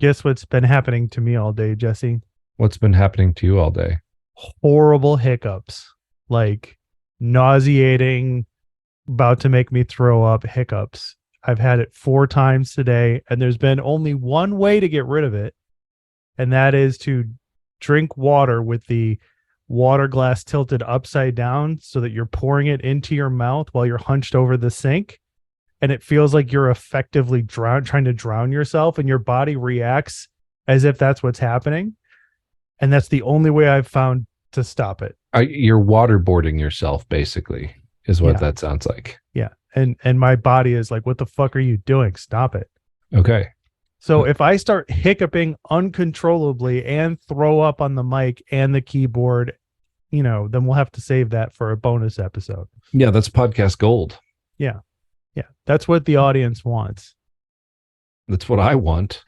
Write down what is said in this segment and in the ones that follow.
Guess what's been happening to me all day, Jesse? What's been happening to you all day? Horrible hiccups, like nauseating, about to make me throw up hiccups. I've had it 4 times today, and there's been only one way to get rid of it, and that is to drink water with the water glass tilted upside down so that you're pouring it into your mouth while you're hunched over the sink. And it feels like you're effectively trying to drown yourself, and your body reacts as if that's what's happening. And that's the only way I've found to stop it. You're waterboarding yourself, basically, is what that sounds like. Yeah. And my body is like, what the fuck are you doing? Stop it. Okay. So if I start hiccuping uncontrollably and throw up on the mic and the keyboard, then we'll have to save that for a bonus episode. Yeah, that's podcast gold. Yeah. Yeah. That's what the audience wants. That's what I want.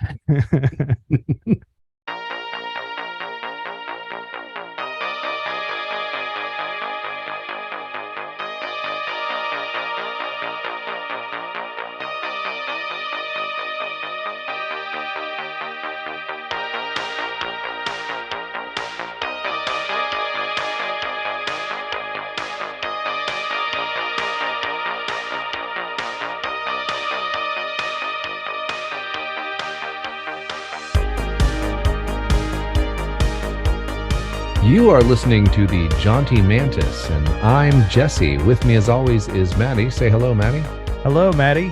You are listening to the Jaunty Mantis, and I'm Jesse. With me, as always, is Maddie. Say hello, Maddie. Hello, Maddie.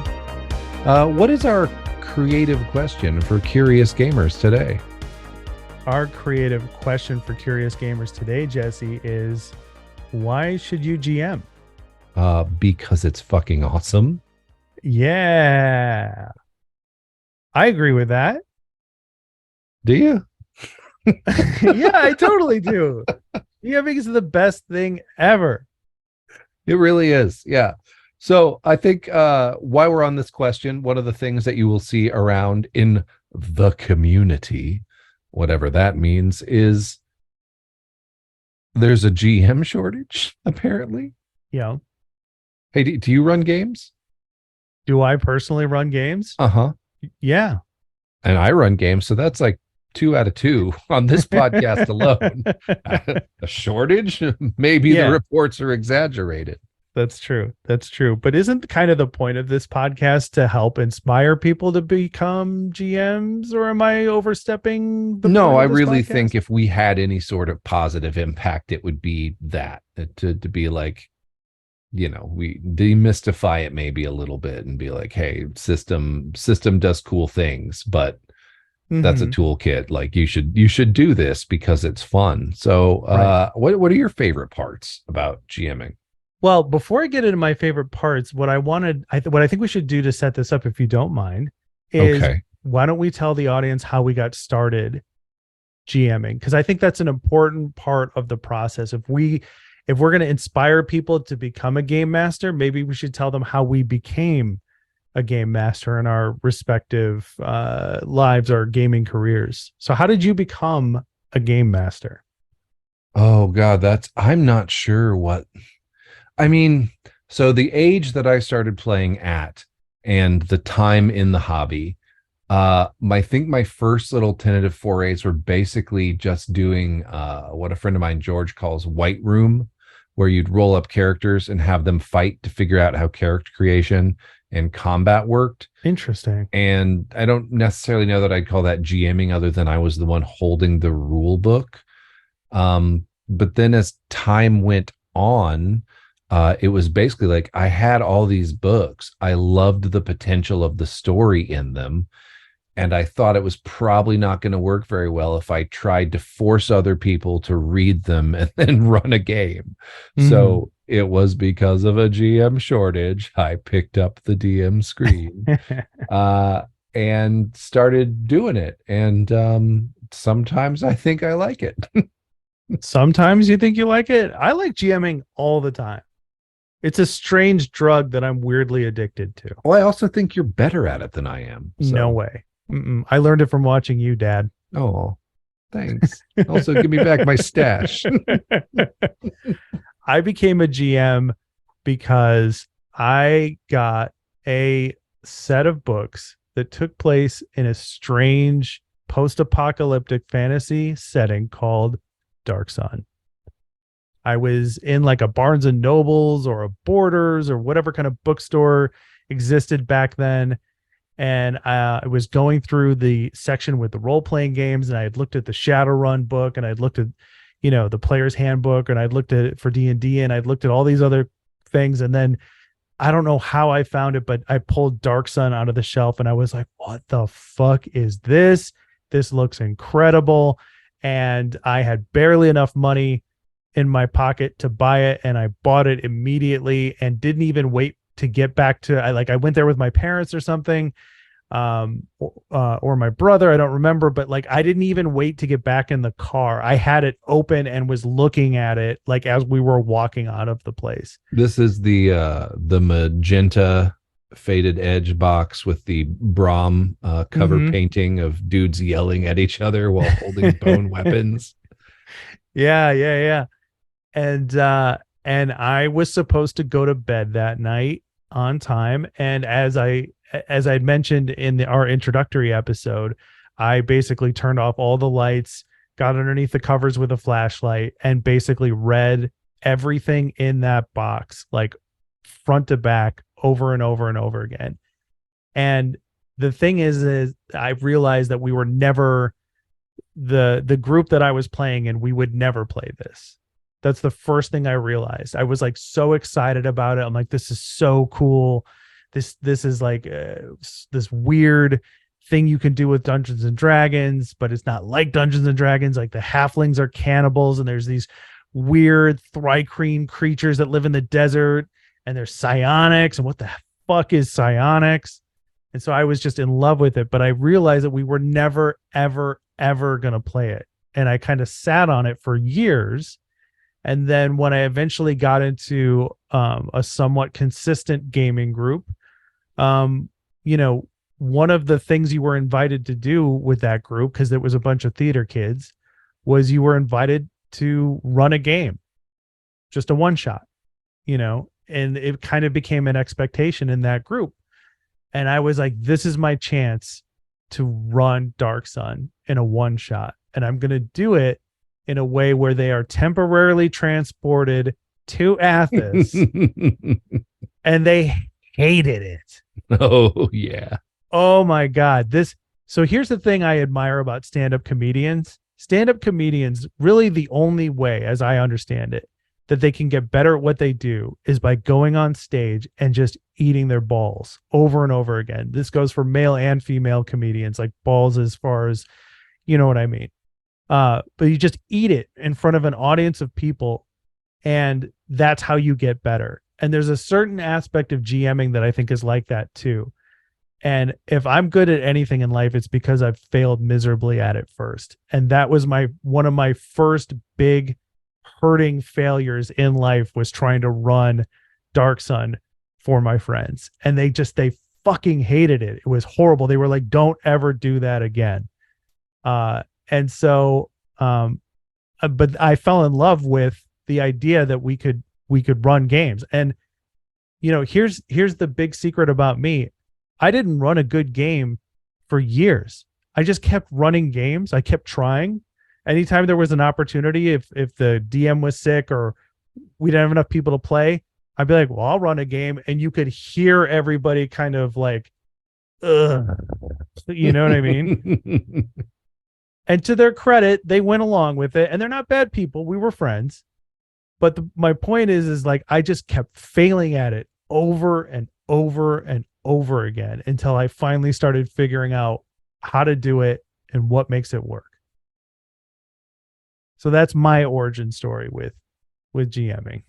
What is our creative question for curious gamers today? Our creative question for curious gamers today, Jesse, is why should you GM? Because it's fucking awesome. Yeah. I agree with that. Do you? Yeah, I totally do. GMing is the best thing ever. It really is. Yeah. So I think while we're on this question, one of the things that you will see around in the community, whatever that means, is there's a GM shortage, apparently. Yeah. Hey, do you run games? Do I personally run games? Uh-huh. Yeah. And I run games, so that's like 2 out of 2 on this podcast alone. A shortage? Maybe the reports are exaggerated. That's true. That's true. But isn't kind of the point of this podcast to help inspire people to become GMs, or am I overstepping the No, I point of this really podcast? think if we had any sort of positive impact, it would be that to be like, we demystify it maybe a little bit and be like, hey, system does cool things, but that's a toolkit. Like you should do this because it's fun. So Right. What are your favorite parts about GMing? Well, before I get into my favorite parts, what I think we should do to set this up, if you don't mind, is why don't we tell the audience how we got started GMing? Because I think that's an important part of the process. If we're going to inspire people to become a game master, maybe we should tell them how we became a game master in our respective lives, our gaming careers. So how did you become a game master? Oh God, I'm not sure what, I mean, so the age that I started playing at and the time in the hobby, I think my first little tentative forays were basically just doing what a friend of mine, George, calls White Room, where you'd roll up characters and have them fight to figure out how character creation and combat worked. Interesting. And I don't necessarily know that I'd call that GMing, other than I was the one holding the rule book. But then as time went on, it was basically like I had all these books. I loved the potential of the story in them. And I thought it was probably not going to work very well if I tried to force other people to read them and then run a game. So it was because of a GM shortage, I picked up the DM screen and started doing it. And sometimes I think I like it. Sometimes you think you like it. I like GMing all the time. It's a strange drug that I'm weirdly addicted to. Well, I also think you're better at it than I am. So. No way. I learned it from watching you, Dad. Oh, thanks. Also, give me back my stash. I became a GM because I got a set of books that took place in a strange post-apocalyptic fantasy setting called Dark Sun. I was in like a Barnes and Nobles or a Borders or whatever kind of bookstore existed back then. And I was going through the section with the role-playing games, and I had looked at the Shadowrun book, and I'd looked at, the player's handbook, and I'd looked at it for D&D, and I'd looked at all these other things. And then I don't know how I found it, but I pulled Dark Sun out of the shelf, and I was like, what the fuck is this? This looks incredible. And I had barely enough money in my pocket to buy it, and I bought it immediately and didn't even wait to get back to, I went there with my parents or something, or my brother, I don't remember, but like I didn't even wait to get back in the car. I had it open and was looking at it like as we were walking out of the place. This is the magenta faded edge box with the Brahm cover painting of dudes yelling at each other while holding bone weapons. Yeah. And I was supposed to go to bed that night on time. And as I'd mentioned in our introductory episode, I basically turned off all the lights, got underneath the covers with a flashlight, and basically read everything in that box, like front to back, over and over and over again. And the thing is I realized that we were never the group that I was playing in, we would never play this. That's the first thing I realized. I was like so excited about it. I'm like, this is so cool. This is like this weird thing you can do with Dungeons and Dragons, but it's not like Dungeons and Dragons. Like the halflings are cannibals, and there's these weird thri-kreen creatures that live in the desert, and there's psionics, and what the fuck is psionics? And so I was just in love with it, but I realized that we were never, ever, ever going to play it. And I kind of sat on it for years. And then when I eventually got into a somewhat consistent gaming group, one of the things you were invited to do with that group, because it was a bunch of theater kids, was you were invited to run a game, just a one shot, and it kind of became an expectation in that group. And I was like, this is my chance to run Dark Sun in a one shot. And I'm going to do it in a way where they are temporarily transported to Athens. And they hated it. Oh, yeah. Oh, my God. So here's the thing I admire about stand-up comedians. Stand-up comedians, really the only way, as I understand it, that they can get better at what they do is by going on stage and just eating their balls over and over again. This goes for male and female comedians, like balls as far as, you know what I mean? But you just eat it in front of an audience of people, and that's how you get better. And there's a certain aspect of GMing that I think is like that too. And if I'm good at anything in life, it's because I've failed miserably at it first. And that was one of my first big hurting failures in life, was trying to run Dark Sun for my friends. And they fucking hated it. It was horrible. They were like, don't ever do that again. And so, but I fell in love with the idea that we could run games. And, here's the big secret about me. I didn't run a good game for years. I just kept running games. I kept trying. Anytime there was an opportunity, if the DM was sick or we didn't have enough people to play, I'd be like, well, I'll run a game. And you could hear everybody kind of like, ugh, you know what I mean? And to their credit, they went along with it, and they're not bad people. We were friends. But my point is like, I just kept failing at it over and over and over again until I finally started figuring out how to do it and what makes it work. So that's my origin story with GMing.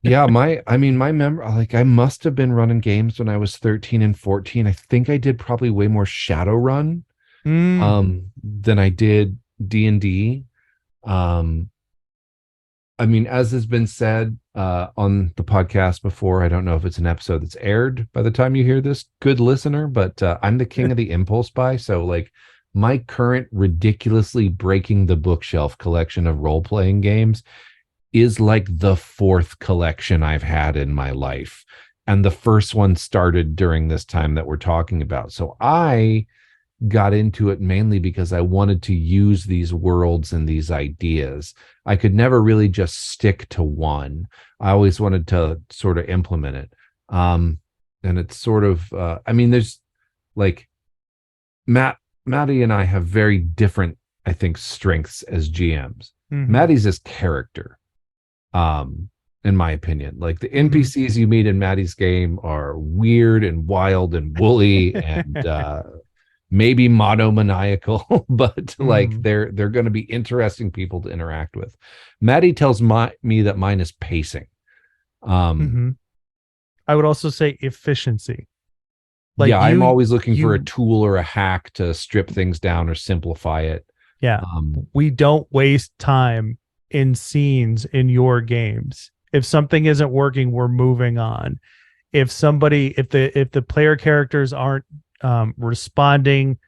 Yeah, my memory, like I must have been running games when I was 13 and 14. I think I did probably way more Shadowrun than I did D&D. As has been said on the podcast before, I don't know if it's an episode that's aired by the time you hear this, good listener, but I'm the king of the impulse buy. So like my current ridiculously breaking the bookshelf collection of role-playing games is like the fourth collection I've had in my life. And the first one started during this time that we're talking about. So I got into it mainly because I wanted to use these worlds and these ideas. I could never really just stick to one. I always wanted to sort of implement it. And it's sort of, I mean, there's like Maddie and I have very different, I think, strengths as GMs. Maddie's is character, in my opinion. Like the NPCs you meet in Maddie's game are weird and wild and woolly and maybe monomaniacal, but like they're going to be interesting people to interact with. Maddie tells me that mine is pacing. I would also say efficiency. Like yeah, I'm always looking for a tool or a hack to strip things down or simplify it. Yeah. We don't waste time in scenes in your games. If something isn't working, we're moving on. If the player characters aren't responding,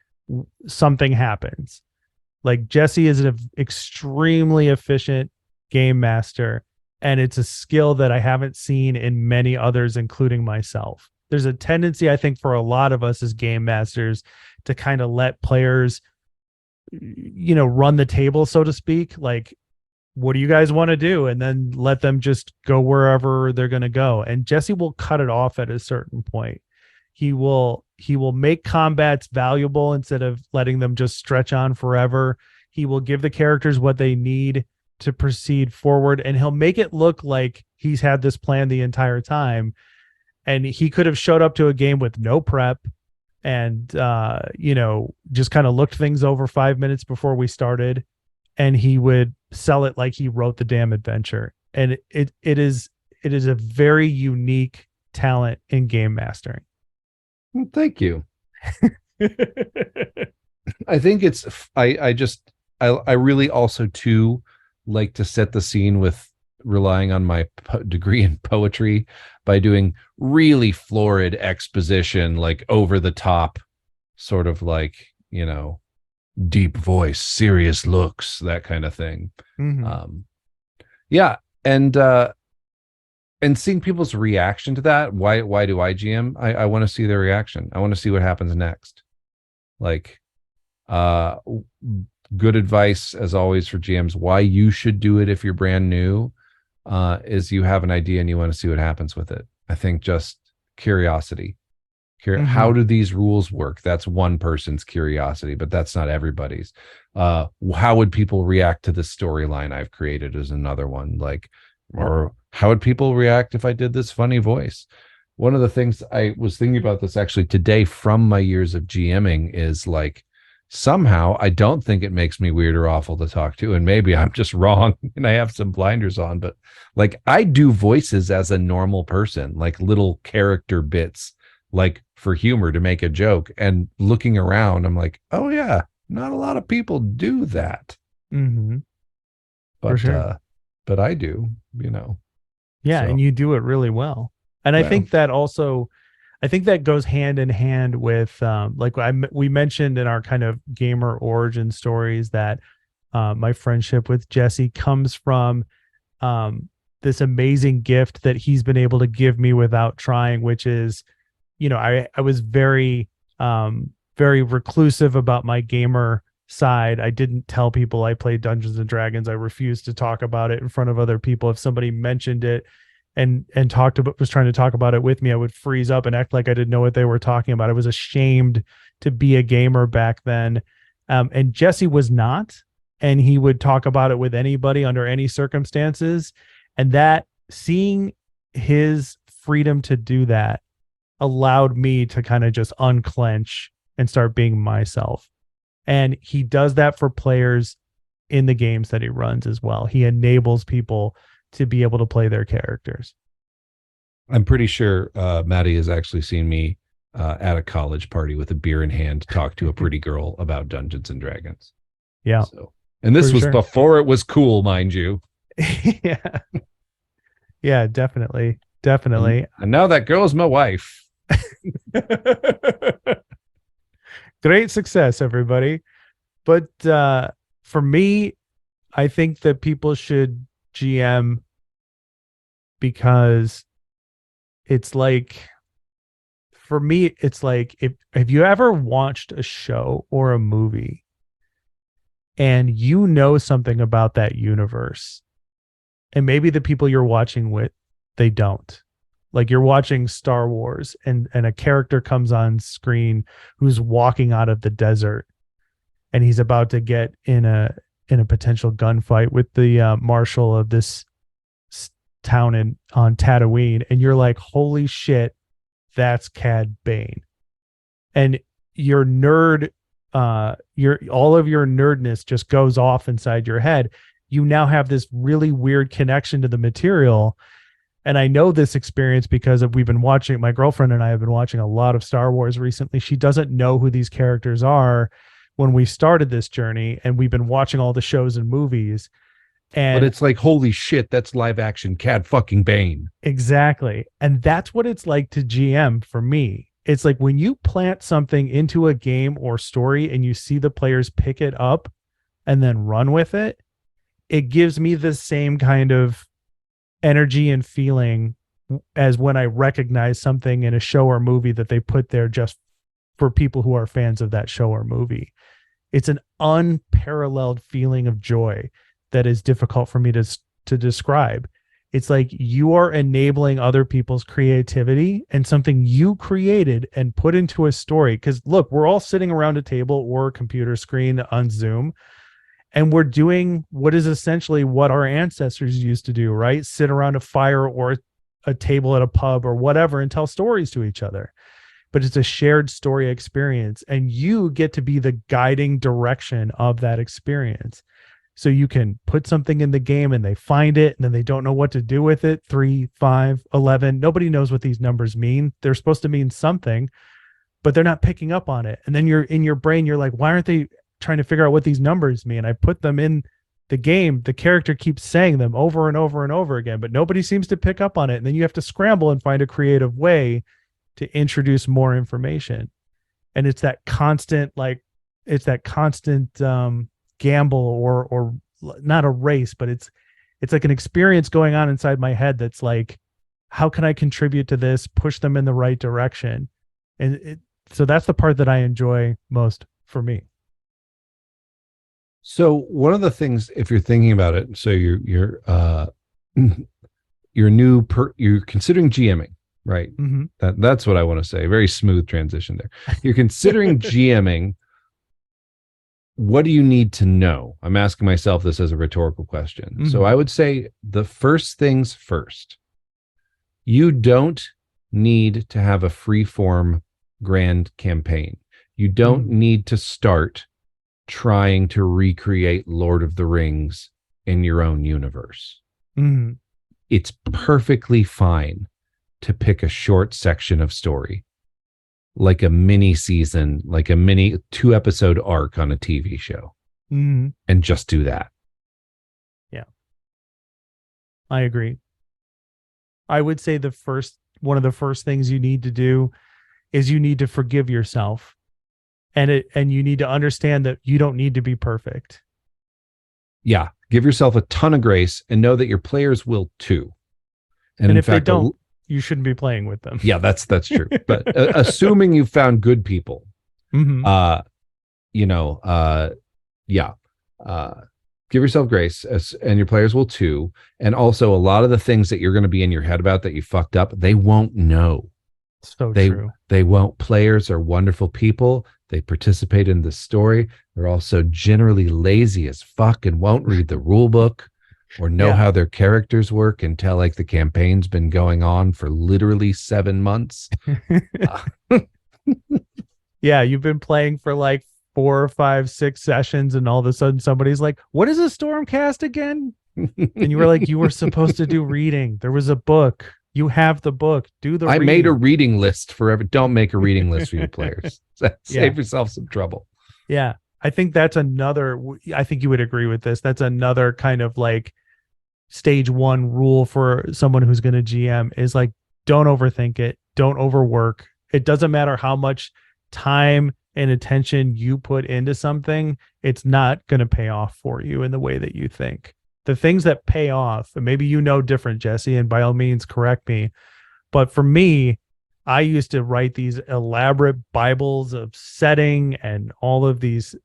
something happens. Like Jesse is an extremely efficient game master, and it's a skill that I haven't seen in many others, including myself. There's a tendency, I think, for a lot of us as game masters to kind of let players, run the table, so to speak. Like, what do you guys want to do? And then let them just go wherever they're going to go. And Jesse will cut it off at a certain point. He will make combats valuable instead of letting them just stretch on forever. He will give the characters what they need to proceed forward, and he'll make it look like he's had this plan the entire time. And he could have showed up to a game with no prep and, just kind of looked things over 5 minutes before we started, and he would sell it like he wrote the damn adventure. And it is a very unique talent in game mastering. Well, thank you. I think I really also too like to set the scene with relying on my degree in poetry by doing really florid exposition, like over the top, sort of like, deep voice, serious looks, that kind of thing. Yeah. And seeing people's reaction to that. Why do I GM? I want to see their reaction. I want to see what happens next. Like, good advice as always for GMs. Why you should do it if you're brand new is you have an idea and you want to see what happens with it. I think just curiosity. How do these rules work? That's one person's curiosity, but that's not everybody's. How would people react to the storyline I've created is another one. Like, or how would people react if I did this funny voice? One of the things I was thinking about this actually today from my years of GMing is like, somehow I don't think it makes me weird or awful to talk to, and maybe I'm just wrong and I have some blinders on, but like I do voices as a normal person, like little character bits, like for humor to make a joke. And looking around, I'm like, oh yeah, not a lot of people do that. But for sure. But I do, Yeah, so. And you do it really well. And I think that also, I think that goes hand in hand with we mentioned in our kind of gamer origin stories that my friendship with Jesse comes from this amazing gift that he's been able to give me without trying, which is, I was very, very reclusive about my gamer side. I didn't tell people I played Dungeons and Dragons. I refused to talk about it in front of other people. If somebody mentioned it and was trying to talk about it with me, I would freeze up and act like I didn't know what they were talking about. I was ashamed to be a gamer back then. And Jesse was not, and he would talk about it with anybody under any circumstances. And that, seeing his freedom to do that, allowed me to kind of just unclench and start being myself. And he does that for players in the games that he runs as well. He enables people to be able to play their characters. I'm pretty sure Maddie has actually seen me at a college party with a beer in hand talk to a pretty girl about Dungeons and Dragons. Yeah. So, and this was before it was cool, mind you. Yeah. Yeah, definitely. Definitely. And now that girl is my wife. Great success, everybody. But for me, I think that people should GM because it's like for me, it's like, if have you ever watched a show or a movie and you know something about that universe, and maybe the people you're watching with, they don't. Like, you're watching Star Wars and a character comes on screen who's walking out of the desert and he's about to get in a potential gunfight with the marshal of this town on Tatooine, and you're like, holy shit, that's Cad Bane. And your nerd, all of your nerdness just goes off inside your head. You now have this really weird connection to the material. And I know this experience because my girlfriend and I have been watching a lot of Star Wars recently. She doesn't know who these characters are when we started this journey, and we've been watching all the shows and movies. And but it's like, holy shit, that's live action Cad fucking Bane. Exactly. And that's what it's like to GM for me. It's like when you plant something into a game or story and you see the players pick it up and then run with it, it gives me the same kind of energy and feeling as when I recognize something in a show or movie that they put there just for people who are fans of that show or movie. It's an unparalleled feeling of joy that is difficult for me to describe. It's like you are enabling other people's creativity and something you created and put into a story. Because look, we're all sitting around a table or a computer screen on Zoom, and we're doing what is essentially what our ancestors used to do, right? Sit around a fire or a table at a pub or whatever and tell stories to each other. But it's a shared story experience, and you get to be the guiding direction of that experience. So you can put something in the game and they find it and then they don't know what to do with it. 3, 5, 11. Nobody knows what these numbers mean. They're supposed to mean something, but they're not picking up on it. And then you're in your brain, you're like, why aren't they trying to figure out what these numbers mean? I put them in the game. The character keeps saying them over and over and over again, but nobody seems to pick up on it. And then you have to scramble and find a creative way to introduce more information. And it's that constant, gamble or not a race, but it's like an experience going on inside my head that's like, how can I contribute to this, push them in the right direction? And so that's the part that I enjoy most for me. So one of the things, if you're thinking about it, so you're considering GMing, right? Mm-hmm. That's what I want to say. Very smooth transition there. You're considering GMing. What do you need to know? I'm asking myself this as a rhetorical question. Mm-hmm. So I would say the first things first. You don't need to have a free-form grand campaign. You don't need to start trying to recreate Lord of the Rings in your own universe. Mm-hmm. It's perfectly fine to pick a short section of story, like a mini season, like a mini 2-episode arc on a TV show, and just do that. Yeah, I agree. I would say one of the first things you need to do is you need to forgive yourself, and you need to understand that you don't need to be perfect. Yeah, give yourself a ton of grace and know that your players will too. And in if fact, they don't, you shouldn't be playing with them. Yeah, that's true. But assuming you've found good people, give yourself grace, and your players will too. And also, a lot of the things that you're going to be in your head about that you fucked up, they won't know. So true. They won't. Players are wonderful people. They participate in the story. They're also generally lazy as fuck and won't read the rule book or know how their characters work until like the campaign's been going on for literally 7 months. Yeah, you've been playing for like 4, 5, 6 sessions, and all of a sudden somebody's like, what is a Stormcast again? And you were like, you were supposed to do reading. There was a book. You have the book. Do the reading. Made a reading list for don't make a reading list for your players. Save yourself some trouble. Yeah. I think I think you would agree with this. That's another kind of like stage 1 rule for someone who's going to GM is like, don't overthink it. Don't overwork. It doesn't matter how much time and attention you put into something. It's not going to pay off for you in the way that you think. The things that pay off, and maybe you know different, Jesse, and by all means correct me, but for me, I used to write these elaborate Bibles of setting and all of these,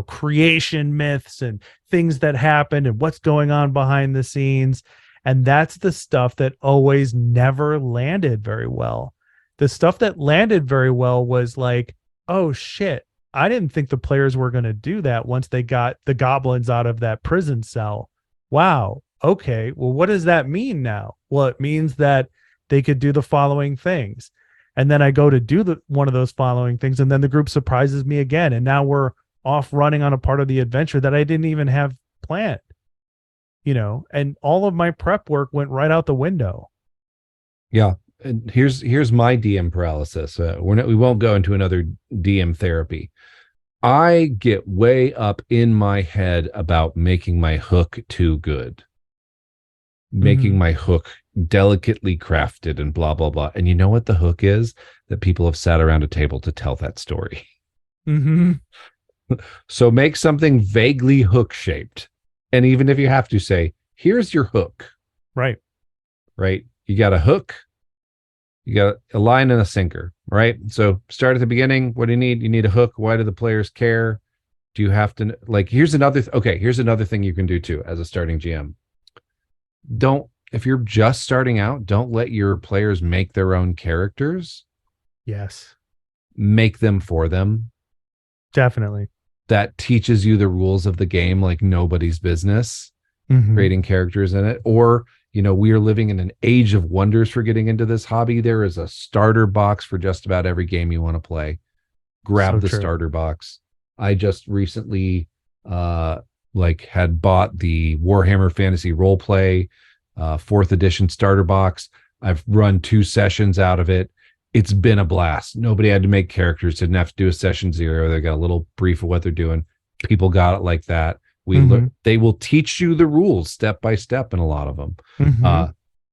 creation myths and things that happened and what's going on behind the scenes. And that's the stuff that always never landed very well. The stuff that landed very well was like, oh shit, I didn't think the players were going to do that once they got the goblins out of that prison cell. Wow. Okay. Well, what does that mean now? Well, it means that they could do the following things. And then I go to do one of those following things, and then the group surprises me again. And now we're off running on a part of the adventure that I didn't even have planned, and all of my prep work went right out the window. Yeah. And here's my DM paralysis. We won't go into another DM therapy. I get way up in my head about making my hook too good, making my hook delicately crafted and blah, blah, blah. And you know what the hook is? That people have sat around a table to tell that story. Mm-hmm. So make something vaguely hook shaped. And even if you have to say, here's your hook. Right. You got a hook, you got a line and a sinker, right? So start at the beginning. What do you need? You need a hook. Why do the players care? Do you have to here's another thing you can do too as a starting GM. If you're just starting out, don't let your players make their own characters. Yes. Make them for them. Definitely. That teaches you the rules of the game like nobody's business, creating characters in it. Or, we are living in an age of wonders for getting into this hobby. There is a starter box for just about every game you want to play. Grab the starter box. I just recently had bought the Warhammer Fantasy Roleplay 4th edition starter box. I've run 2 sessions out of it. It's been a blast. Nobody had to make characters, didn't have to do a session 0. They got a little brief of what they're doing. People got it like that. They will teach you the rules step by step in a lot of them.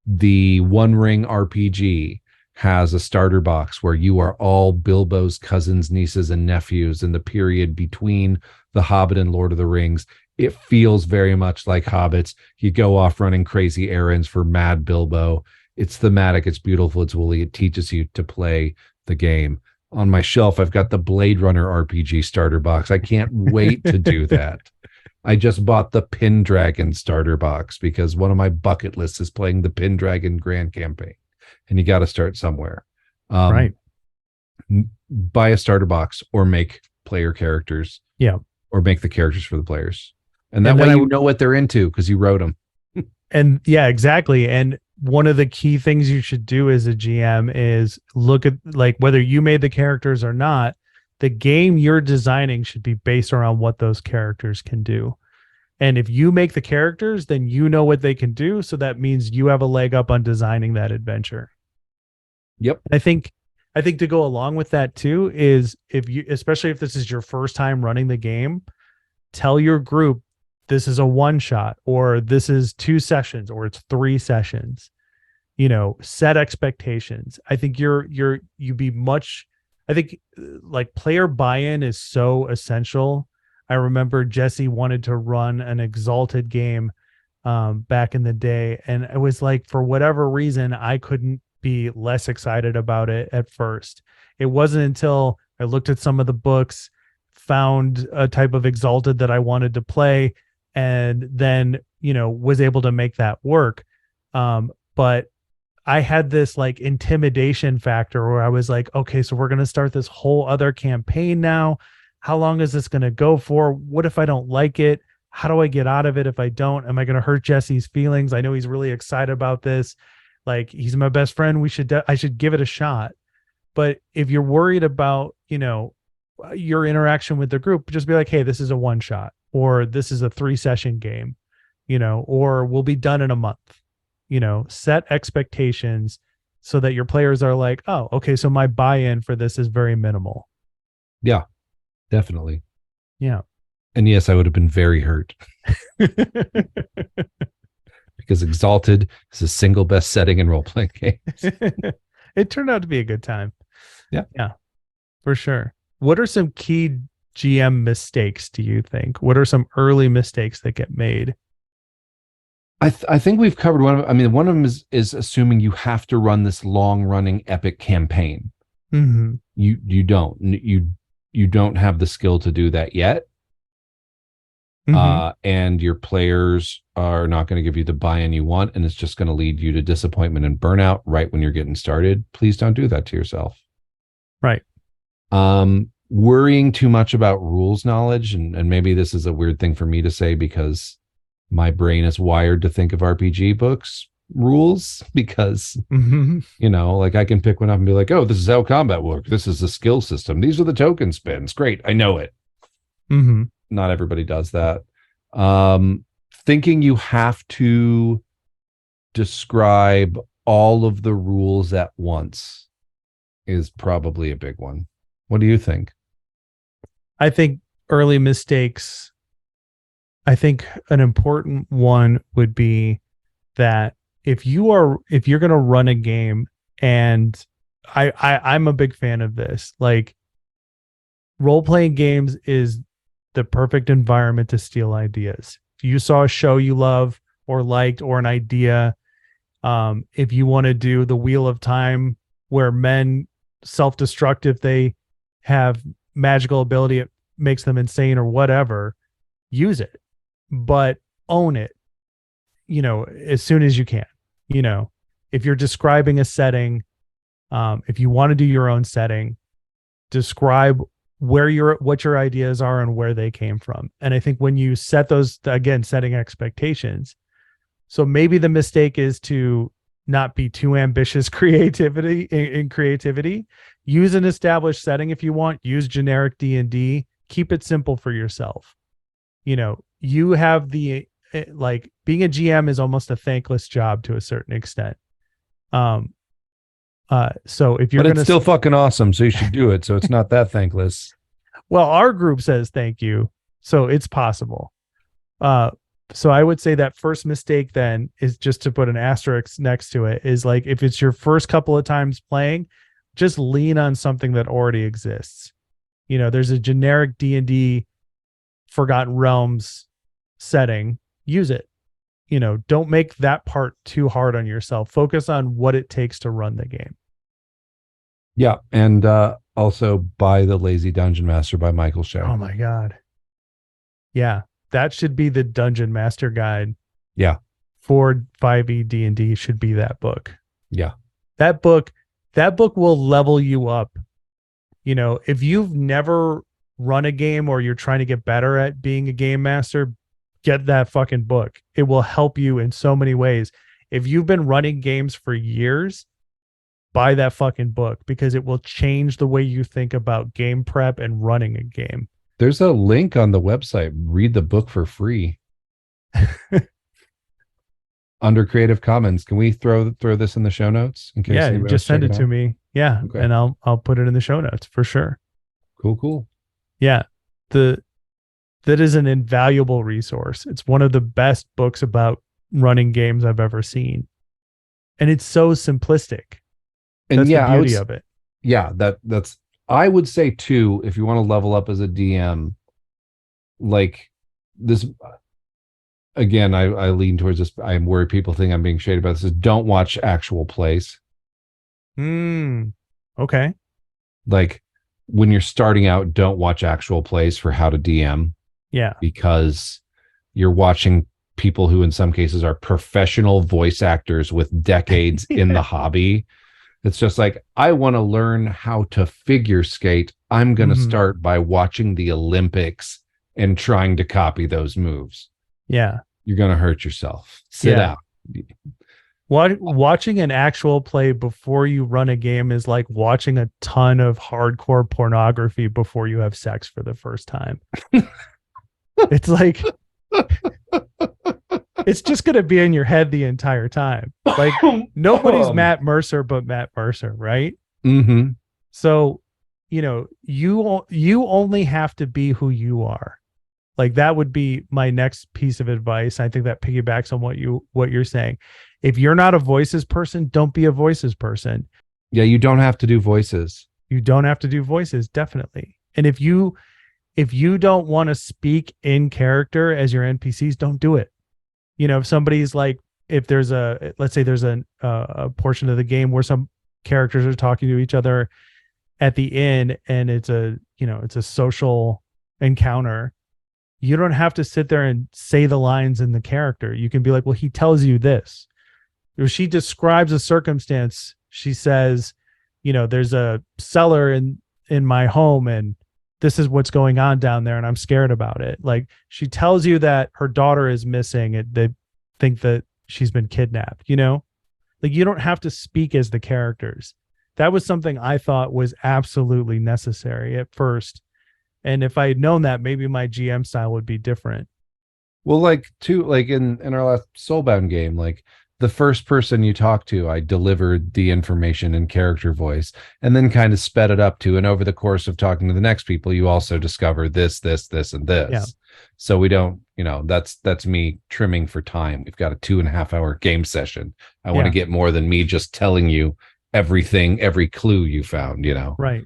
The One Ring RPG has a starter box where you are all Bilbo's cousins, nieces, and nephews in the period between The Hobbit and Lord of the Rings. It feels very much like Hobbits. You go off running crazy errands for Mad Bilbo. It's thematic. It's beautiful. It's woolly. It teaches you to play the game. On my shelf, I've got the Blade Runner RPG starter box. I can't wait to do that. I just bought the Pendragon starter box because one of my bucket lists is playing the Pendragon Grand Campaign, and you got to start somewhere. Right. Buy a starter box or make player characters. Yeah. Or make the characters for the players. And that way you know what they're into because you wrote them. And yeah, exactly. And one of the key things you should do as a GM is look at whether you made the characters or not, the game you're designing should be based around what those characters can do. And if you make the characters, then you know what they can do. So that means you have a leg up on designing that adventure. Yep. I think to go along with that too is especially if this is your first time running the game, tell your group this is a 1-shot or this is 2 sessions or it's 3 sessions. Set expectations. I think player buy-in is so essential. I remember Jesse wanted to run an Exalted game back in the day, and it was like, for whatever reason, I couldn't be less excited about it at first. It wasn't until I looked at some of the books, found a type of Exalted that I wanted to play, and then was able to make that work. But I had this intimidation factor where I was like, okay, so we're going to start this whole other campaign now. How long is this going to go for? What if I don't like it? How do I get out of it if I don't? Am I going to hurt Jesse's feelings? I know he's really excited about this. He's my best friend. I should give it a shot. But if you're worried about, your interaction with the group, just be like, hey, this is a 1-shot, or this is a 3-session game, or we'll be done in a month. Set expectations so that your players are like, oh, okay, so my buy-in for this is very minimal. Yeah, definitely. Yeah. And yes, I would have been very hurt. Because Exalted is the single best setting in role-playing games. It turned out to be a good time. Yeah. Yeah, for sure. What are some key GM mistakes, do you think? What are some early mistakes that get made? I think we've covered one of. I mean, one of them is assuming you have to run this long running epic campaign. Mm-hmm. You don't you don't have the skill to do that yet. Mm-hmm. And your players are not going to give you the buy-in you want, and it's just going to lead you to disappointment and burnout right when you're getting started. Please don't do that to yourself. Right. Worrying too much about rules knowledge, and maybe this is a weird thing for me to say because my brain is wired to think of RPG books rules because Mm-hmm. like I can pick one up and be like, oh, this is how combat works. This is the skill system. These are the token spins. Great. I know it. Mm-hmm. Not everybody does that. Thinking you have to describe all of the rules at once is probably a big one. What do you think? I think early mistakes, I think an important one would be that if you're going to run a game, and I'm a big fan of this, like role-playing games is the perfect environment to steal ideas. If you saw a show you love or liked or an idea, if you want to do the Wheel of Time where men self-destruct if they have magical ability, it makes them insane or whatever, use it, but own it, as soon as you can. If you're describing a setting, if you want to do your own setting, describe what your ideas are and where they came from. And I think when you set those, again, setting expectations. So maybe the mistake is to not be too ambitious in creativity. Use an established setting if you want. Use generic D&D. Keep it simple for yourself. You have like being a GM is almost a thankless job to a certain extent. So if you're but it's still fucking awesome, so you should do it. So it's not that thankless. Well, our group says thank you, so it's possible. So I would say that first mistake then is, just to put an asterisk next to it, is like if it's your first couple of times playing, just lean on something that already exists. There's a generic D&D Forgotten Realms setting. Use it. Don't make that part too hard on yourself. Focus on what it takes to run the game. Yeah, and also buy The Lazy Dungeon Master by Michael Shea. Oh my God. Yeah, that should be the Dungeon Master Guide. Yeah. For 5e D&D should be that book. Yeah. That book will level you up. If you've never run a game or you're trying to get better at being a game master, get that fucking book. It will help you in so many ways. If you've been running games for years, buy that fucking book, because it will change the way you think about game prep and running a game. There's a link on the website. Read the book for free. Under Creative Commons. Can we throw this in the show notes? In case just send it to me. Yeah. Okay. And I'll put it in the show notes for sure. Cool. Yeah. That is an invaluable resource. It's one of the best books about running games I've ever seen. And it's so simplistic. That's the beauty of it. Yeah, that's I would say too, if you want to level up as a DM, like this, again, I lean towards this. I'm worried people think I'm being shady about this. Is don't watch actual plays. Okay. Like when you're starting out, don't watch actual plays for how to DM. Yeah. Because you're watching people who in some cases are professional voice actors with decades in the hobby. It's just like, I want to learn how to figure skate. I'm going to start by watching the Olympics and trying to copy those moves. Yeah. You're going to hurt yourself. Sit out. Watching an actual play before you run a game is like watching a ton of hardcore pornography before you have sex for the first time. It's like, it's just going to be in your head the entire time. Like nobody's Matt Mercer but Matt Mercer, right? Mm-hmm. So, you only have to be who you are. Like that would be my next piece of advice. I think that piggybacks on what you're saying. If you're not a voices person, don't be a voices person. Yeah, you don't have to do voices. You don't have to do voices, definitely. And if you don't want to speak in character as your NPCs, don't do it. If somebody's like, if there's let's say there's a portion of the game where some characters are talking to each other at the end, and it's a social encounter, you don't have to sit there and say the lines in the character. You can be like, well, he tells you this. If she describes a circumstance, she says, there's a cellar in my home, and this is what's going on down there, and I'm scared about it. Like, she tells you that her daughter is missing. They think that she's been kidnapped, like, you don't have to speak as the characters. That was something I thought was absolutely necessary at first. And if I had known that, maybe my GM style would be different. Well, like in our last Soulbound game, like the first person you talk to, I delivered the information in character voice and then kind of sped it up to, and over the course of talking to the next people, you also discover this, and this. Yeah. So we don't, that's me trimming for time. We've got a 2.5-hour game session. I want to get more than me just telling you everything, every clue you found, Right.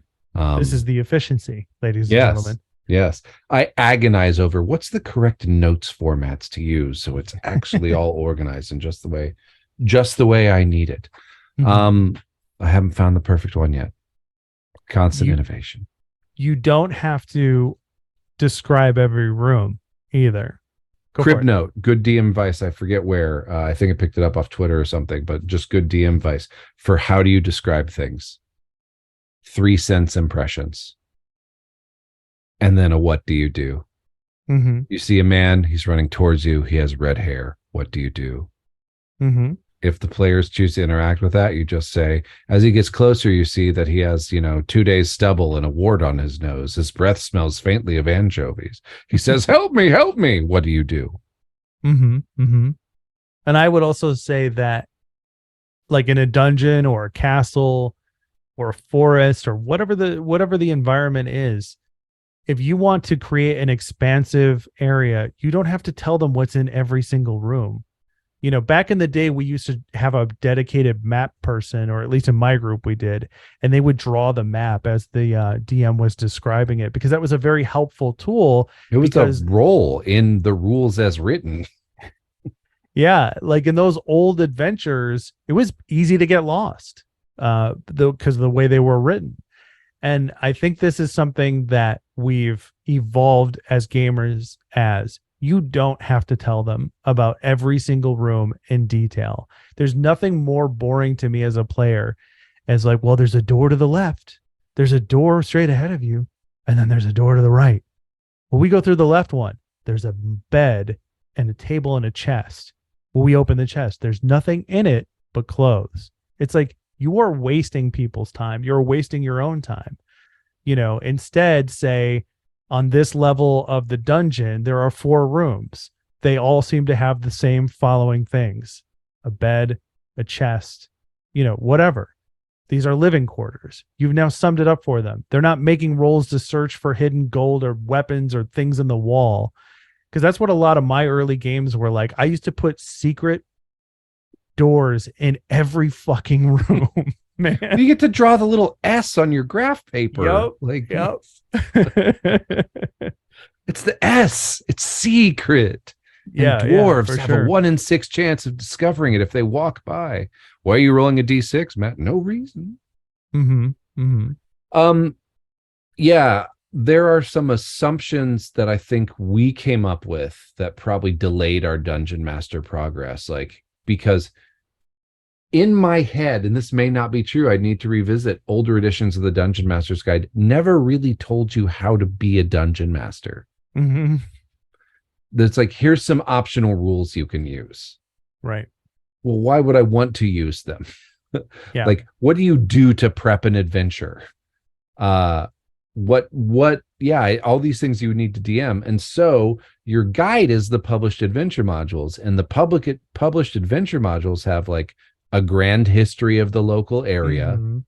This is the efficiency, ladies and gentlemen. Yes. I agonize over what's the correct notes formats to use, so it's actually all organized in just the way I need it. Mm-hmm. I haven't found the perfect one yet. Constant innovation. You don't have to describe every room either. Crib note, good DM advice. I forget where. I think I picked it up off Twitter or something, but just good DM advice for how do you describe things. 3 sense impressions. And then a what do you do? Mm-hmm. You see a man, he's running towards you. He has red hair. What do you do? Mm-hmm. If the players choose to interact with that, you just say, as he gets closer, you see that he has, 2 days stubble and a wart on his nose. His breath smells faintly of anchovies. He says, help me, help me. What do you do? Mm-hmm. Mm-hmm. And I would also say that, like in a dungeon or a castle or a forest or whatever the environment is, if you want to create an expansive area, you don't have to tell them what's in every single room. Back in the day, we used to have a dedicated map person, or at least in my group we did, and they would draw the map as the DM was describing it, because that was a very helpful tool. It was a role in the rules as written. Yeah, like in those old adventures, it was easy to get lost because of the way they were written. And I think this is something that we've evolved as gamers as. You don't have to tell them about every single room in detail. There's nothing more boring to me as a player as like, well, there's a door to the left. There's a door straight ahead of you. And then there's a door to the right. Well, we go through the left one. There's a bed and a table and a chest. Well, we open the chest. There's nothing in it but clothes. It's like, you are wasting people's time. You're wasting your own time. Instead say, on this level of the dungeon, there are 4 rooms. They all seem to have the same following things: a bed, a chest, whatever. These are living quarters. You've now summed it up for them. They're not making rolls to search for hidden gold or weapons or things in the wall. Because that's what a lot of my early games were like. I used to put secret doors in every fucking room. Man, you get to draw the little S on your graph paper. Yep. It's the S. It's secret. Yeah, and dwarves have sure. a 1 in 6 chance of discovering it if they walk by. Why are you rolling a D6, Matt? No reason. Mm-hmm. Mm-hmm. Yeah, there are some assumptions that I think we came up with that probably delayed our dungeon master progress. Because in my head, and this may not be true, I need to revisit older editions of the Dungeon Master's Guide, never really told you how to be a dungeon master. Mm-hmm. That's like, here's some optional rules you can use. Right. Well, why would I want to use them? Yeah. Like, what do you do to prep an adventure? All these things you would need to DM. And so your guide is the published adventure modules, and the published adventure modules have like a grand history of the local area, mm-hmm.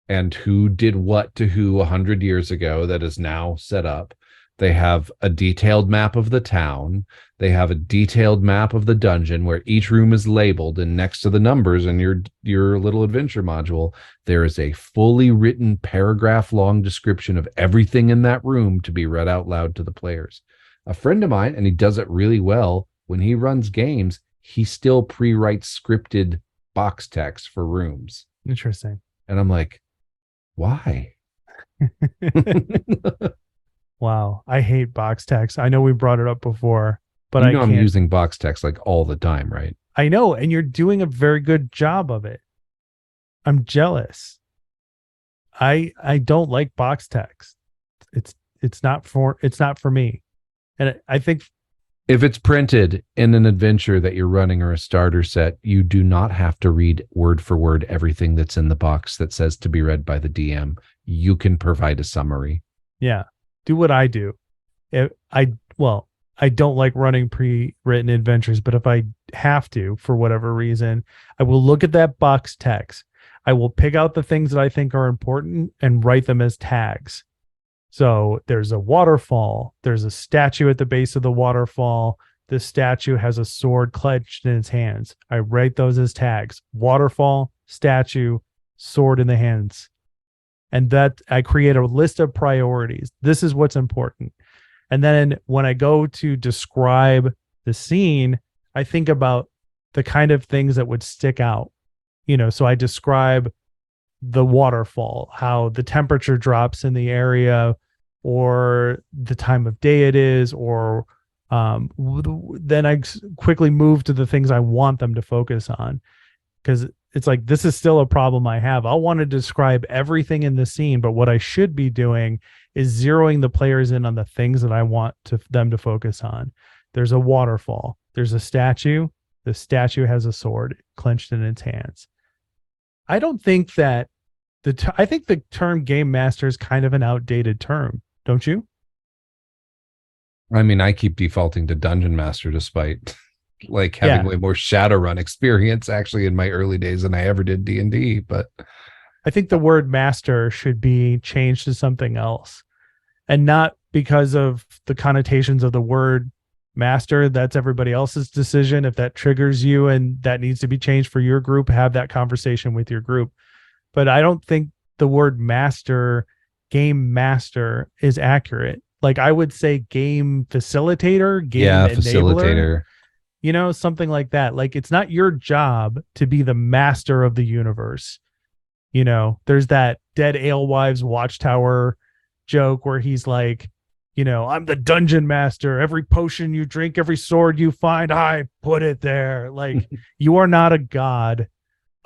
and who did what to who 100 years ago that is now set up. They have a detailed map of the town. They have a detailed map of the dungeon where each room is labeled, and next to the numbers in your little adventure module, there is a fully written paragraph-long description of everything in that room to be read out loud to the players. A friend of mine, and he does it really well, when he runs games, he still pre-writes scripted box text for rooms. Interesting. And I'm like, why? Wow. I hate box text. I know we brought it up before, but you I know can't. I'm using box text like all the time, right? I know, and you're doing a very good job of it. I'm jealous. I don't like box text. It's not for me. And I think If it's printed in an adventure that you're running or a starter set, you do not have to read word for word everything that's in the box that says to be read by the DM. You can provide a summary. yeah, do what I do. I don't like running pre-written adventures, but if I have to, for whatever reason, I will look at that box text. I will pick out the things that I think are important and write them as tags. So there's a waterfall. There's a statue at the base of the waterfall. This statue has a sword clenched in its hands. I write those as tags. Waterfall, statue, sword in the hands. And that I create a list of priorities. This is what's important. And then when I go to describe the scene, I think about the kind of things that would stick out. So I describe the waterfall, how the temperature drops in the area, or the time of day it is, or then I quickly move to the things I want them to focus on. Because it's like, this is still a problem I have. I'll want to describe everything in the scene, but what I should be doing is zeroing the players in on the things that I want them to focus on. There's a waterfall. There's a statue. The statue has a sword clenched in its hands. I don't think that I think the term game master is kind of an outdated term, don't you? I mean, I keep defaulting to dungeon master despite like having way more Shadowrun experience actually in my early days than I ever did D&D, but I think the word master should be changed to something else, and not because of the connotations of the word master. That's everybody else's decision. If that triggers you and that needs to be changed for your group, have that conversation with your group. But I don't think the word master, game master, is accurate. Like I would say game facilitator, game enabler, facilitator, something like that. Like it's not your job to be the master of the universe. There's that Dead Alewives Watchtower joke where he's like, I'm the dungeon master. Every potion you drink, every sword you find, I put it there. Like you are not a god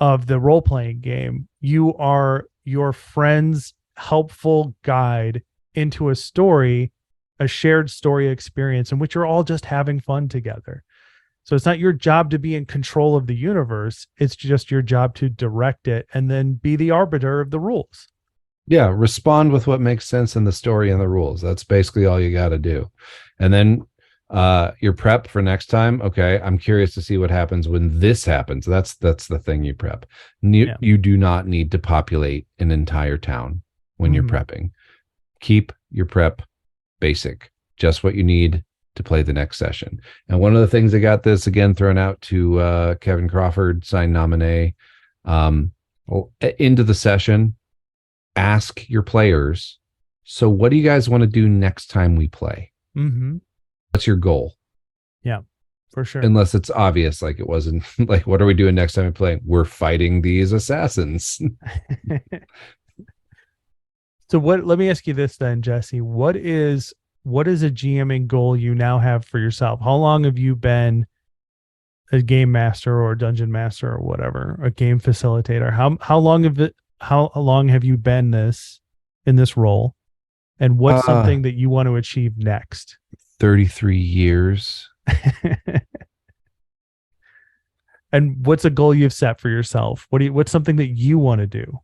of the role-playing game. You are your friend's helpful guide into a story, a shared story experience in which you're all just having fun together. So it's not your job to be in control of the universe. It's just your job to direct it and then be the arbiter of the rules. Yeah, respond with what makes sense in the story and the rules. That's basically all you got to do. And then your prep for next time. Okay, I'm curious to see what happens when this happens. That's the thing you prep. You do not need to populate an entire town when you're prepping. Keep your prep basic, just what you need to play the next session. And one of the things I got this again thrown out to Kevin Crawford, signed nominee, into the session. Ask your players, so what do you guys want to do next time we play? What's your goal? Yeah, for sure. Unless it's obvious, like it wasn't like, what are we doing next time we play? We're fighting these assassins. So let me ask you this then, Jesse. What is a GMing goal you now have for yourself? How long have you been a game master or dungeon master or whatever, a game facilitator? How long have you been in this role? And what's something that you want to achieve next? 33 years. And what's a goal you've set for yourself? What's something that you want to do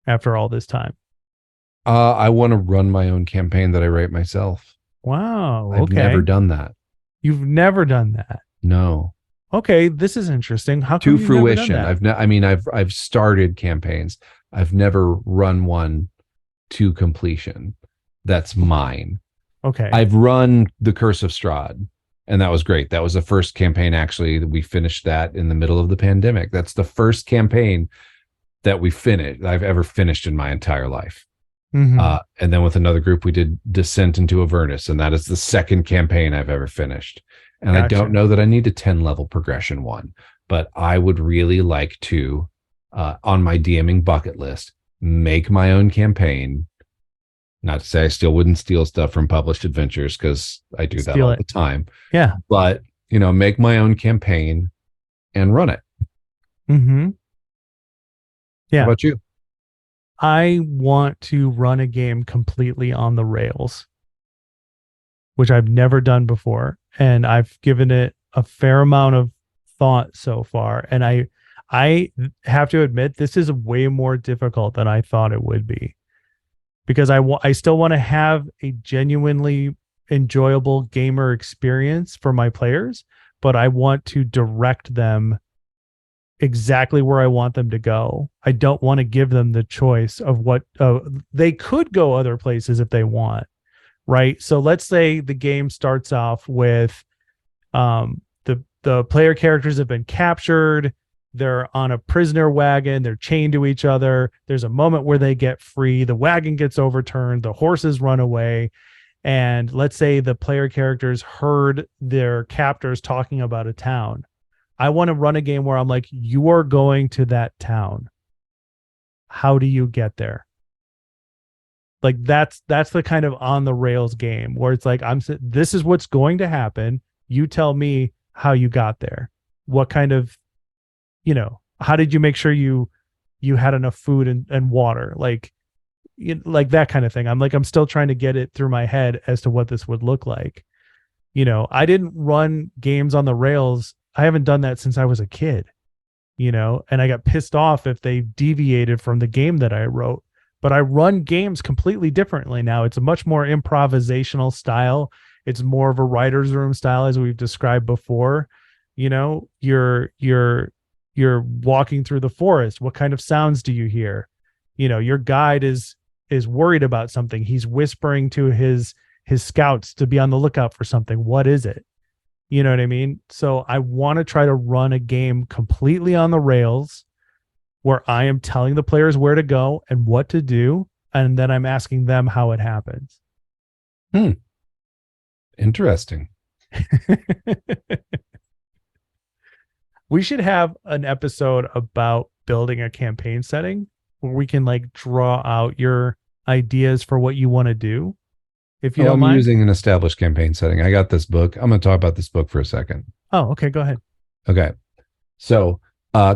after all this time? I want to run my own campaign that I write myself. Wow. I've never done that. You've never done that? No. Okay, this is interesting. How come to fruition? I've started campaigns. I've never run one to completion. That's mine. Okay. I've run The Curse of Strahd, and that was great. That was the first campaign, actually, that we finished that in the middle of the pandemic. That's the first campaign that I've ever finished in my entire life. Mhm. And then with another group, we did Descent into Avernus, and that is the second campaign I've ever finished. And I don't Gotcha. know that I need a 10 level progression one, but I would really like to, on my DMing bucket list, make my own campaign. Not to say I still wouldn't steal stuff from published adventures because I do that Steal all it. the time, Yeah. but make my own campaign and run it. Mm-hmm. How Yeah. about you? I want to run a game completely on the rails, which I've never done before. And I've given it a fair amount of thought so far. And I have to admit, this is way more difficult than I thought it would be, because I still want to have a genuinely enjoyable gamer experience for my players, but I want to direct them exactly where I want them to go. I don't want to give them the choice of what they could go other places if they want, right? So let's say the game starts off with the player characters have been captured. They're on a prisoner wagon. They're chained to each other. There's a moment where they get free. The wagon gets overturned. The horses run away. And let's say the player characters heard their captors talking about a town. I want to run a game where I'm like, you are going to that town. How do you get there? Like that's the kind of on the rails game where it's like this is what's going to happen. You tell me how you got there. What kind of, how did you make sure you had enough food and water? Like like that kind of thing. I'm still trying to get it through my head as to what this would look like. I didn't run games on the rails. I haven't done that since I was a kid, and I got pissed off if they deviated from the game that I wrote. But I run games completely differently now. It's a much more improvisational style. It's more of a writer's room style, as we've described before. You're walking through the forest. What kind of sounds do you hear? Your guide is worried about something. He's whispering to his scouts to be on the lookout for something. What is it? You know what I mean? So I want to try to run a game completely on the rails where I am telling the players where to go and what to do, and then I'm asking them how it happens. Interesting. We should have an episode about building a campaign setting where we can like draw out your ideas for what you want to do. If you don't I'm mind. using an established campaign setting. I got this book. I'm going to talk about this book for a second. Oh, okay. Go ahead. Okay. So,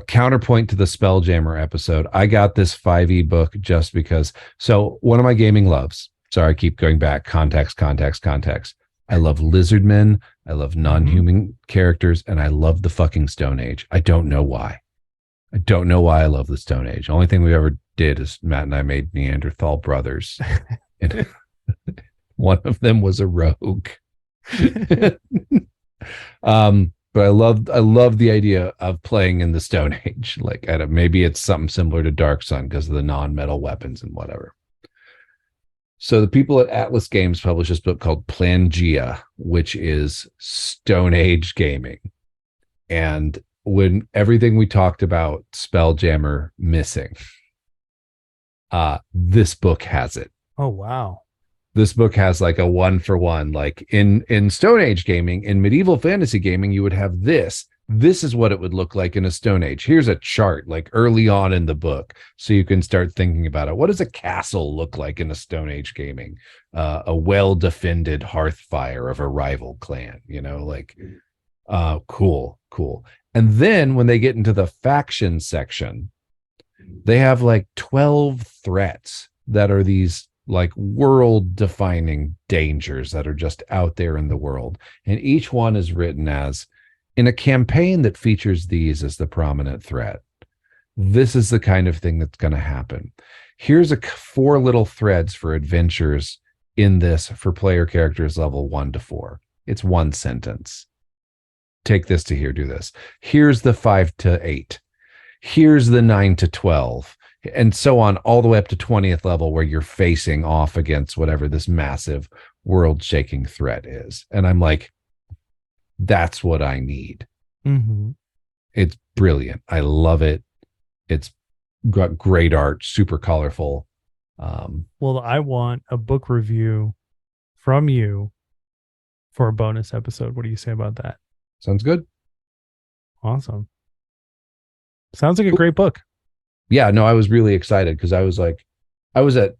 counterpoint to the Spelljammer episode, I got this 5e book just because. So, one of my gaming loves, sorry, I keep going back, context. I love lizardmen. I love non-human characters, and I love the fucking Stone Age. I don't know why. I love the Stone Age. The only thing we ever did is Matt and I made Neanderthal brothers. And one of them was a rogue. But I love the idea of playing in the Stone Age. Like, maybe it's something similar to Dark Sun because of the non-metal weapons and whatever. So the people at Atlas Games published this book called Pangea, which is Stone Age gaming. And when everything we talked about Spelljammer missing, this book has it. Oh, wow. This book has like a 1-for-1. Like in Stone Age gaming, in medieval fantasy gaming, you would have this. This is what it would look like in a Stone Age. Here's a chart like early on in the book, so you can start thinking about it. What does a castle look like in a Stone Age gaming? A well-defended hearth fire of a rival clan, cool. And then when they get into the faction section, they have like 12 threats that are these like world defining dangers that are just out there in the world. And each one is written as, in a campaign that features these as the prominent threat, this is the kind of thing that's going to happen. Here's 4 little threads for adventures in this for player characters level 1 to 4. It's 1 sentence. Take this to here, do this. Here's the 5 to 8. Here's the 9 to 12. And so on, all the way up to 20th level, where you're facing off against whatever this massive world-shaking threat is. And I'm like, that's what I need. Mm-hmm. It's brilliant. I love it. It's got great art, super colorful. Well, I want a book review from you for a bonus episode. What do you say about that? Sounds good. Awesome. Sounds like a great book. Yeah, no, I was really excited because I was at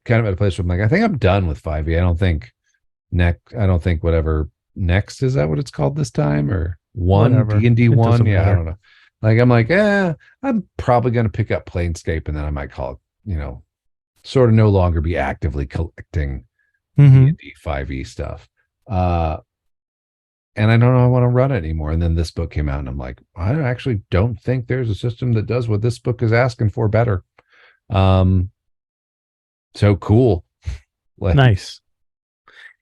kind of at a place where I'm like, I think I'm done with 5e. I don't think whatever next, is that what it's called this time, or Whatever. D&D It 1? doesn't Yeah, I matter. don't know. Like I'm like, I'm probably gonna pick up Planescape and then I might call it, sort of no longer be actively collecting Mm-hmm. D&D 5e stuff. And I don't know I want to run it anymore. And then this book came out and I'm like, I actually don't think there's a system that does what this book is asking for better. So cool. Like, Nice.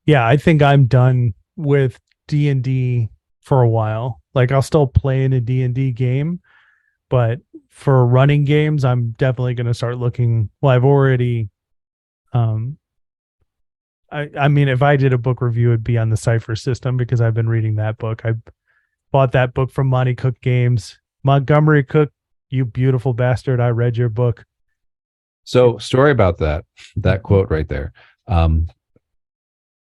Yeah, I think I'm done with D&D for a while. Like I'll still play in a D&D game, but for running games, I'm definitely going to start looking. Well, I've already um I mean if I did a book review it'd be on the Cypher system because I've been reading that book. I bought that book from Monty Cook Games. Montgomery Cook, you beautiful bastard, I read your book. so story about that quote right there.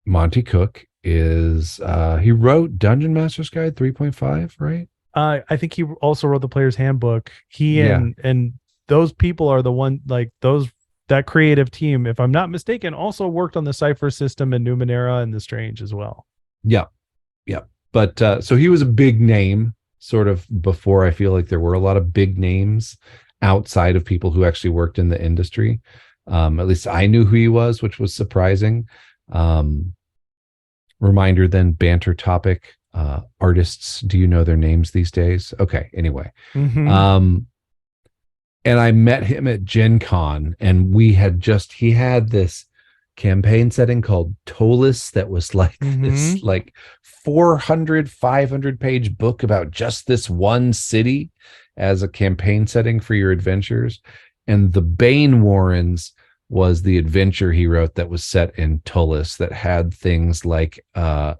Monty Cook is he wrote Dungeon Master's Guide 3.5, right? I think he also wrote the Player's Handbook. He Yeah. and those people are the one like those that creative team, if I'm not mistaken, also worked on the Cypher system and Numenera and the Strange as well. Yeah. Yeah. But so he was a big name sort of before. I feel like there were a lot of big names outside of people who actually worked in the industry. At least I knew who he was, which was surprising. Reminder then, banter topic. Artists, do you know their names these days? Okay, anyway. Mm-hmm. And I met him at Gen Con, and he had this campaign setting called Tolis that was like this Mm-hmm. like 400, 500 page book about just this one city as a campaign setting for your adventures. And the Bane Warrens was the adventure he wrote that was set in Tolis that had things like a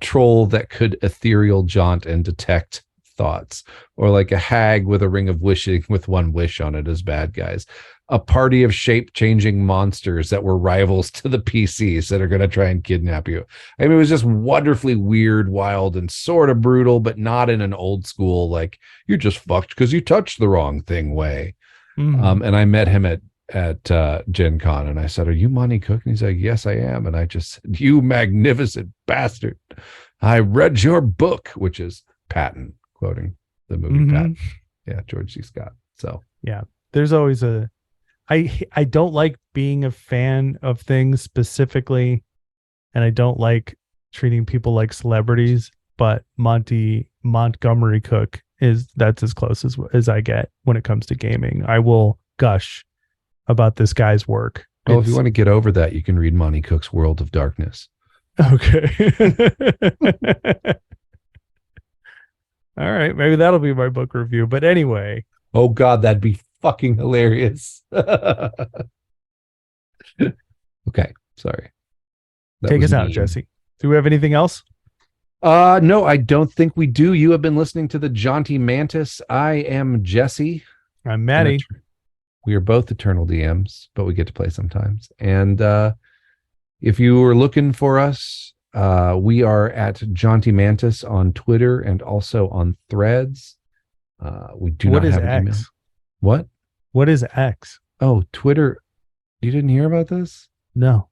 troll that could ethereal jaunt and detect thoughts, or like a hag with a ring of wishing with one wish on it as bad guys, a party of shape-changing monsters that were rivals to the PCs that are going to try and kidnap you. I mean, it was just wonderfully weird, wild, and sort of brutal, but not in an old school, like, you're just fucked because you touched the wrong thing way. Mm-hmm. And I met him at Gen Con, and I said, "Are you Monty Cook?" And he's like, "Yes, I am." And I just said, "You magnificent bastard. I read your book," which is Patton, quoting the movie Mm-hmm. Patton. Yeah, George C. Scott. So Yeah. There's always I don't like being a fan of things specifically, and I don't like treating people like celebrities, but Montgomery Cook that's as close as I get when it comes to gaming. I will gush about this guy's work. well, if you want to get over that, you can read Monty Cook's World of Darkness. Okay. All right, maybe that'll be my book review. But anyway, Oh God, that'd be fucking hilarious. Okay, sorry. That take was us out, mean. Jesse. Do we have anything else? No, I don't think we do. You have been listening to the Jaunty Mantis. I am Jesse. I'm Maddie. We are both eternal DMs, but we get to play sometimes. And if you are looking for us, we are at Jaunty Mantis on Twitter and also on Threads. We do What not is have an email. X? What? What is X? Oh, Twitter. You didn't hear about this? No.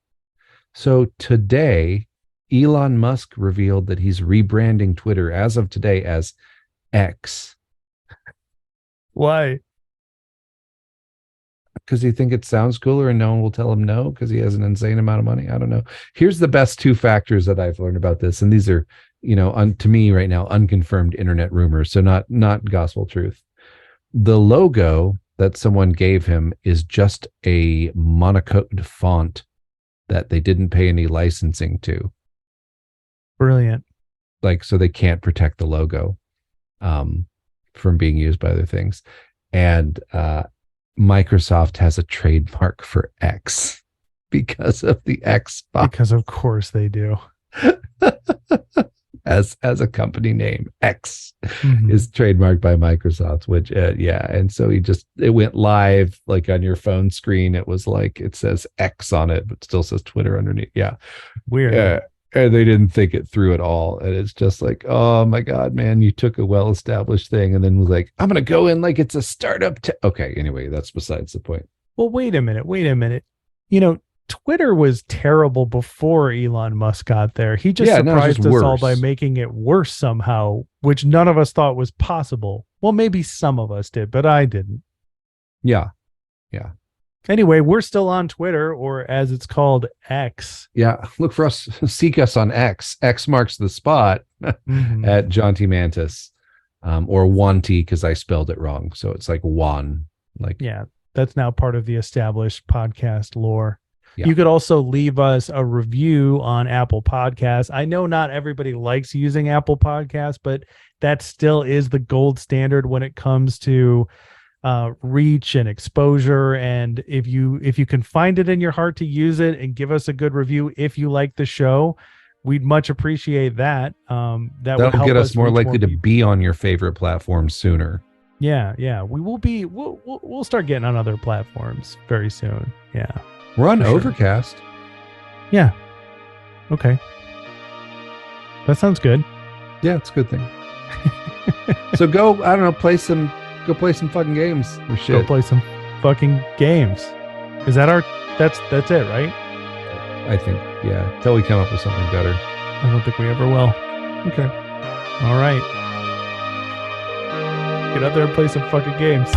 So today, Elon Musk revealed that he's rebranding Twitter as of today as X. Why? Because he think it sounds cooler and no one will tell him no because he has an insane amount of money. I don't know. Here's the best two factors that I've learned about this, and these are, to me right now, unconfirmed internet rumors, so not gospel truth. The logo that someone gave him is just a monocode font that they didn't pay any licensing to. Brilliant. Like, so they can't protect the logo from being used by other things. And Microsoft has a trademark for X because of the X font. Because of course they do. as a company name. X Mhm. is trademarked by Microsoft, which and so it went live like on your phone screen. It was like it says X on it, but still says Twitter underneath. Yeah. Weird. Yeah. And they didn't think it through at all. And it's just like, oh my God, man, you took a well-established thing and then was like, I'm gonna go in like it's a startup. Okay, anyway, that's besides the point. Well, wait a minute. You know, Twitter was terrible before Elon Musk got there. He just Yeah, now it's surprised just us all by worse. making it worse somehow, which none of us thought was possible. Well, maybe some of us did, but I didn't. Yeah. Anyway, we're still on Twitter, or as it's called, X. Yeah. Look for us, seek us on X. X marks the spot Mhm. at John T. Mantis. Or Juan T, because I spelled it wrong. So it's like Juan. Like Yeah, that's now part of the established podcast lore. Yeah. You could also leave us a review on Apple Podcasts. I know not everybody likes using Apple Podcasts, but that still is the gold standard when it comes to reach and exposure. And if you can find it in your heart to use it and give us a good review if you like the show, we'd much appreciate that. that'll help get us more reach likely to people. be on your favorite platform sooner. Yeah. We will be. We'll start getting on other platforms very soon. Yeah. We're on For sure. Overcast. Yeah. Okay. That sounds good. Yeah, it's a good thing. So go, I don't know, play some fucking games or Go shit. play some fucking games. Is that that's it, right? I think, yeah, until we come up with something better. I don't think we ever will. Okay. All right. Get out there and play some fucking games.